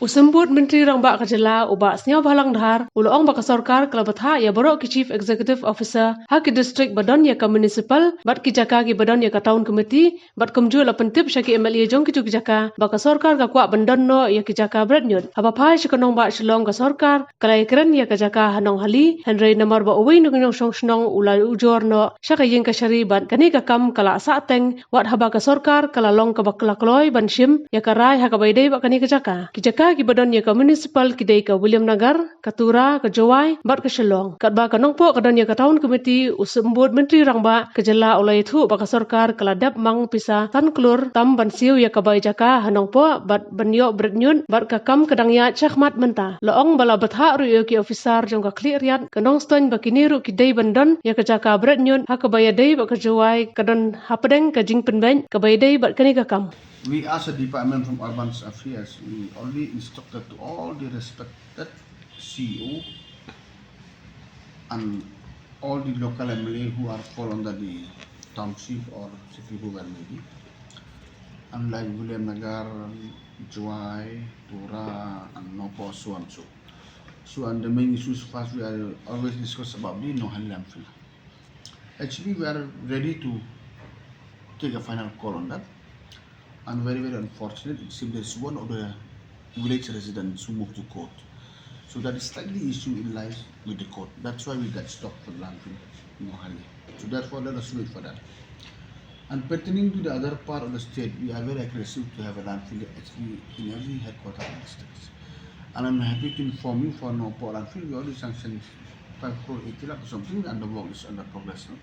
Usambut Menteri Rang Bak Kajala ubak seniau balang dhar uloong baka sorkar kala Bthah ya baroh ki Chief Executive Officer ha ki District Badon ya ka Municipal bat ki jaka ki Badon ya ka Town Committee bat kumju la pentip syaki MLA jong ki tu ki jaka baka sorkar ka kwa bandon no ya ki jaka bret niut haba phai shikonong ba shlong ka sorkar kala ikren ya ka jaka hanong hali Henry namar ba uwi no nyong shong shnong ulai ujor no syaka ying ka shari bat kani ka kam kala sa teng wat haba ka sorkar kala long ka bakla kloi ban shim ya ka rai ha ka baidei ba kani ka jaka ki Badon ya ka Municipal kidai ka William Nagar, Katura, ka Jawai, bat ka Shillong. Kat ba ka nongpo ka don ya ka Town Committee usambut Menteri Rang Bak ka jala ulai thu baka sorkar kala dap mang pisa tan klur tam ban siu ya ka bai jaka hanongpo bat banyo bret nyun bat ka kam kadang ya chakmat menta. Loong bala Bthah ru ki officer jong ka klik riat ka nong stoin bakini ru kidai bandon ya ka jaka bret nyun ha ka bai dai baka Jawai ka don hapadeng ka jing penben ka bai dai bat kani ka kam. We as a department from Urban Affairs, we already instructed to all the respected CEO and all the local MLA who are fall under the township or city government maybe, unlike William Nagar, Jawai, Tura, and Nopo, so and so. So, and the main issues first we are always discuss about the no landfill. Actually, we are ready to take a final call on that. And very unfortunate, it seems there's one of the village residents who moved to court. So that is slightly issue in lies with the court. That's why we got stopped for landfill in Mohali. So therefore let us wait for that. And pertaining to the other part of the state, we are very aggressive to have a landfill actually in every headquarters of the states. And I'm happy to inform you for no port landfill, we already sanctioned 5 crore 80 lakh or something, and the work is under progress now.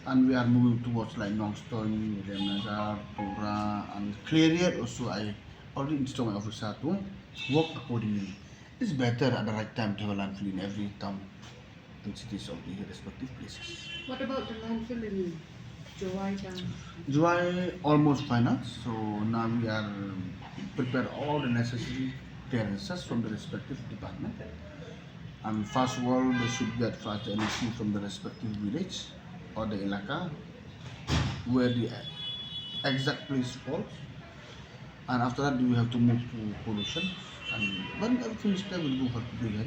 And we are moving towards like Nongstoin, William Nagar, Tura, and Clear also. I already instruct my officer to work accordingly. It's better at the right time to have a landfill in every town and cities of the respective places. What about the landfill in Jawai town? Jawai almost final, so now we are prepare all the necessary clearances from the respective department. And first of all, they should get first NEC from the respective village or the ilaka where the exact place falls, and after that we have to move to pollution, and when everything is there we'll go for the hearing.